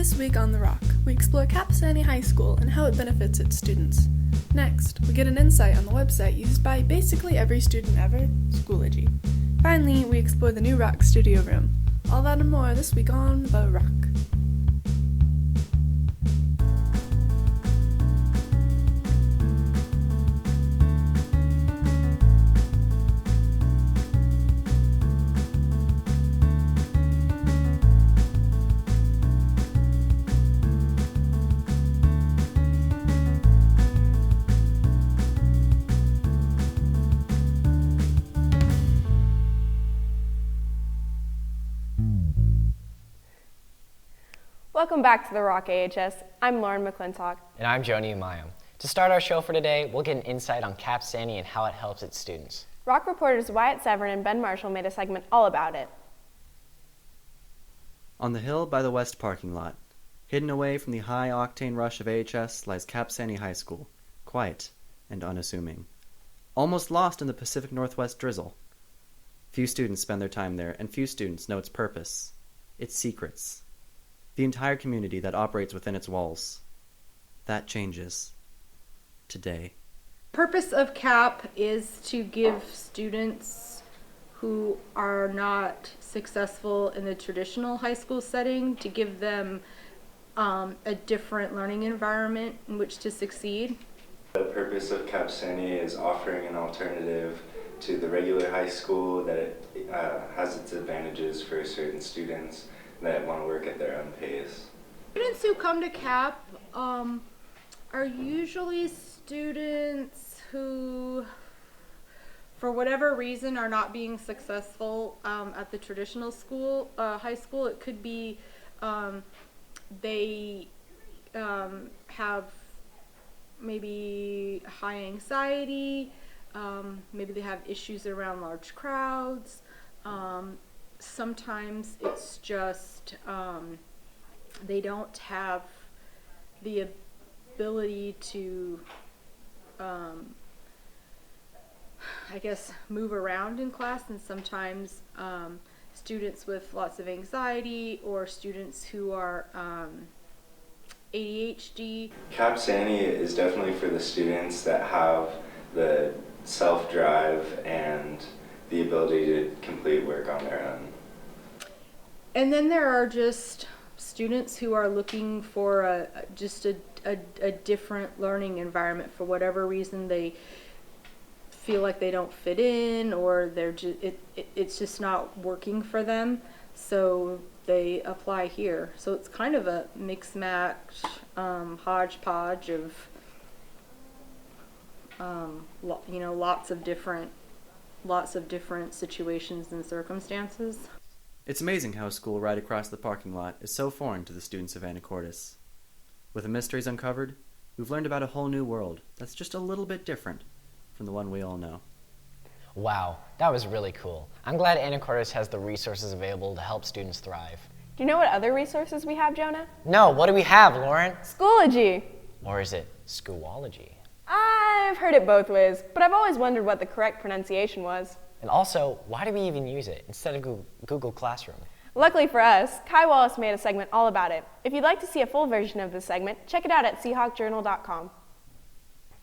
This week on The Rock, we explore Capsani High School and how it benefits its students. Next, we get an insight on the website used by basically every student ever, Schoology. Finally, we explore the new Rock studio room. All that and more this week on The Rock. Welcome back to The Rock AHS. I'm Lauren McClintock. And I'm Joni Umayam. To start our show for today, we'll get an insight on Capsani and how it helps its students. Rock reporters Wyatt Severn and Ben Marshall made a segment all about it. On the hill by the west parking lot, hidden away from the high-octane rush of AHS, lies Capsani High School, quiet and unassuming. Almost lost in the Pacific Northwest drizzle. Few students spend their time there, and few students know its purpose, its secrets. The entire community that operates within its walls. That changes today. Purpose of CAP is to give students who are not successful in the traditional high school setting, to give them a different learning environment in which to succeed. The purpose of Capsani is offering an alternative to the regular high school that it has its advantages for certain students that want to work at their own pace. Students who come to CAP are usually students who, for whatever reason, are not being successful at the traditional school, high school. It could be they have maybe high anxiety, maybe they have issues around large crowds. Sometimes it's just they don't have the ability to, I guess, move around in class, and sometimes students with lots of anxiety or students who are ADHD. Capsani is definitely for the students that have the self-drive and the ability to complete work on their own. And then there are just students who are looking for a different learning environment. For whatever reason, they feel like they don't fit in, or it's just not working for them, so they apply here. So it's kind of a mix match, hodgepodge of lots of different situations and circumstances. It's amazing how a school right across the parking lot is so foreign to the students of Anacortes. With the mysteries uncovered, we've learned about a whole new world that's just a little bit different from the one we all know. Wow, that was really cool. I'm glad Anacortes has the resources available to help students thrive. Do you know what other resources we have, Jonah? No, what do we have, Lauren? Schoology. Or is it Schoology? I've heard it both ways, but I've always wondered what the correct pronunciation was. And also, why do we even use it instead of Google Classroom? Luckily for us, Kai Wallace made a segment all about it. If you'd like to see a full version of this segment, check it out at seahawkjournal.com.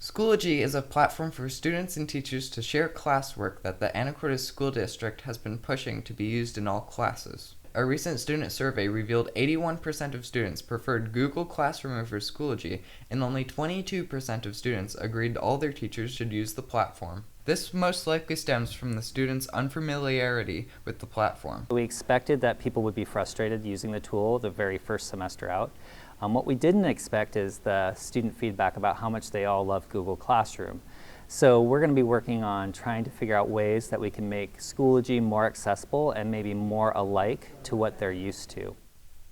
Schoology is a platform for students and teachers to share classwork that the Anacortes School District has been pushing to be used in all classes. A recent student survey revealed 81% of students preferred Google Classroom over Schoology, and only 22% of students agreed all their teachers should use the platform. This most likely stems from the students' unfamiliarity with the platform. We expected that people would be frustrated using the tool the very first semester out. What we didn't expect is the student feedback about how much they all love Google Classroom. So we're going to be working on trying to figure out ways that we can make Schoology more accessible and maybe more alike to what they're used to.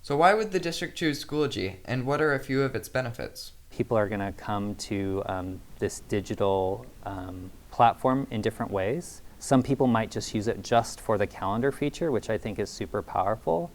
So why would the district choose Schoology, and what are a few of its benefits? People are going to come to this digital platform in different ways. Some people might just use it just for the calendar feature, which I think is super powerful.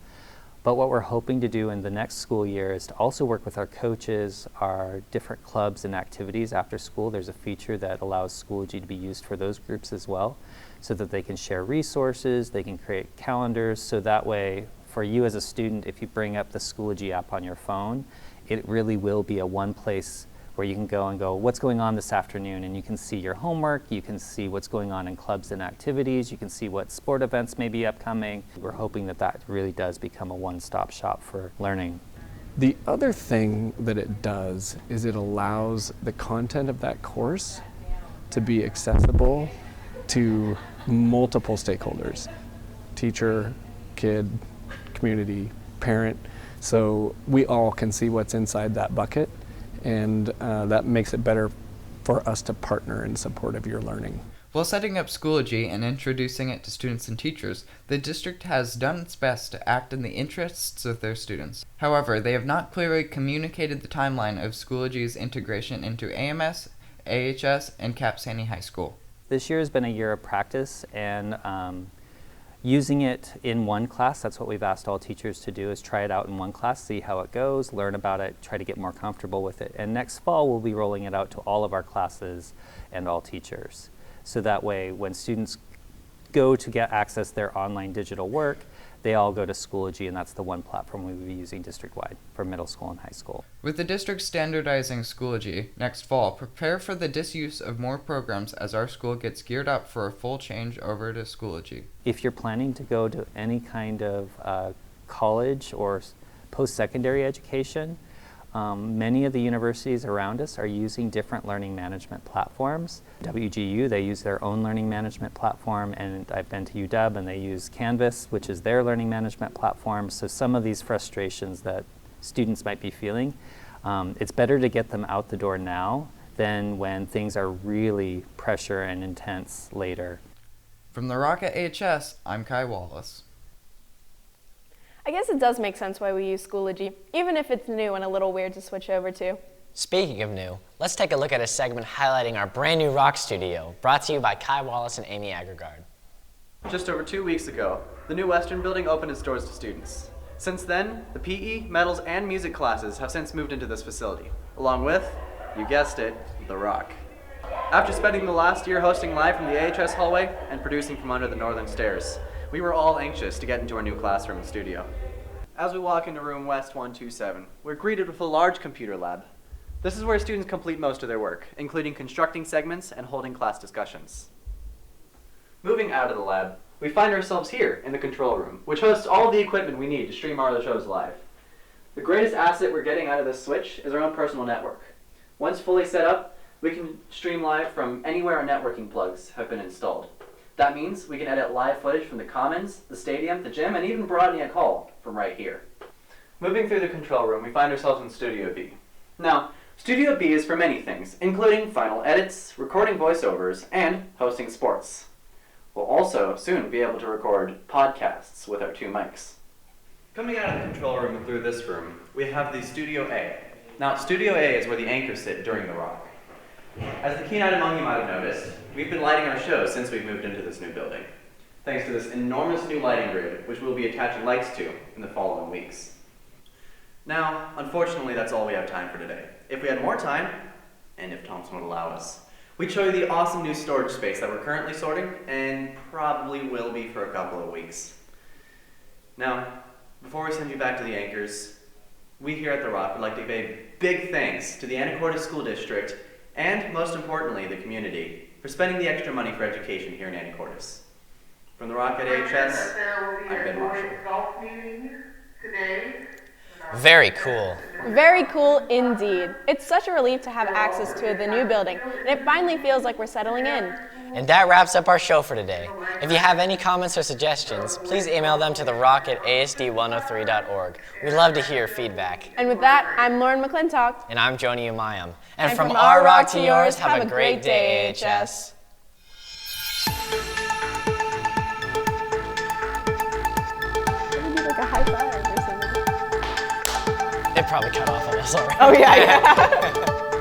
But what we're hoping to do in the next school year is to also work with our coaches, our different clubs and activities after school. There's a feature that allows Schoology to be used for those groups as well, so that they can share resources, they can create calendars, so that way for you as a student, if you bring up the Schoology app on your phone, it really will be a one place where you can go and go, what's going on this afternoon? And you can see your homework, you can see what's going on in clubs and activities, you can see what sport events may be upcoming. We're hoping that that really does become a one-stop shop for learning. The other thing that it does is it allows the content of that course to be accessible to multiple stakeholders, teacher, kid, community, parent. So we all can see what's inside that bucket, and that makes it better for us to partner in support of your learning. While setting up Schoology and introducing it to students and teachers, the district has done its best to act in the interests of their students. However, they have not clearly communicated the timeline of Schoology's integration into AMS, AHS, and Cap Sandy High School. This year has been a year of practice, and using it in one class, that's what we've asked all teachers to do, is try it out in one class, see how it goes, learn about it, try to get more comfortable with it. And next fall, we'll be rolling it out to all of our classes and all teachers. So that way, when students go to get access to their online digital work, they all go to Schoology, and that's the one platform we will be using district-wide for middle school and high school. With the district standardizing Schoology next fall, prepare for the disuse of more programs as our school gets geared up for a full change over to Schoology. If you're planning to go to any kind of college or post-secondary education, many of the universities around us are using different learning management platforms. WGU, they use their own learning management platform, and I've been to UW and they use Canvas, which is their learning management platform. So some of these frustrations that students might be feeling, it's better to get them out the door now than when things are really pressure and intense later. From the Rock at AHS, I'm Kai Wallace. I guess it does make sense why we use Schoology, even if it's new and a little weird to switch over to. Speaking of new, let's take a look at a segment highlighting our brand new rock studio, brought to you by Kai Wallace and Amy Agregard. Just over 2 weeks ago, the new Western building opened its doors to students. Since then, the PE, metals, and music classes have since moved into this facility, along with, you guessed it, the Rock. After spending the last year hosting live from the AHS hallway and producing from under the northern stairs, we were all anxious to get into our new classroom and studio. As we walk into room West 127, we're greeted with a large computer lab. This is where students complete most of their work, including constructing segments and holding class discussions. Moving out of the lab, we find ourselves here in the control room, which hosts all the equipment we need to stream our shows live. The greatest asset we're getting out of this switch is our own personal network. Once fully set up, we can stream live from anywhere our networking plugs have been installed. That means we can edit live footage from the Commons, the stadium, the gym, and even Broadneck Hall from right here. Moving through the control room, we find ourselves in Studio B. Now, Studio B is for many things, including final edits, recording voiceovers, and hosting sports. We'll also soon be able to record podcasts with our 2 mics. Coming out of the control room and through this room, we have the Studio A. Now, Studio A is where the anchors sit during the rock. As the keen-eyed among you might have noticed, we've been lighting our shows since we've moved into this new building, thanks to this enormous new lighting grid, which we'll be attaching lights to in the following weeks. Now, unfortunately, that's all we have time for today. If we had more time, and if Thompson would allow us, we'd show you the awesome new storage space that we're currently sorting, and probably will be for a couple of weeks. Now, before we send you back to the anchors, we here at The Rock would like to give a big thanks to the Anacortes School District, and most importantly, the community, for spending the extra money for education here in Anacortes. From The Rock at AHS, I'm Ben Marshall. Very cool. Very cool indeed. It's such a relief to have access to the new building, and it finally feels like we're settling in. And that wraps up our show for today. If you have any comments or suggestions, please email them to therock@asd103.org. We'd love to hear your feedback. And with that, I'm Lauren McClintock. And I'm Joni Umayam. And And from from our rock to yours, have a great day, AHS. Maybe like a high five or something. It probably cut off on us already. Oh yeah.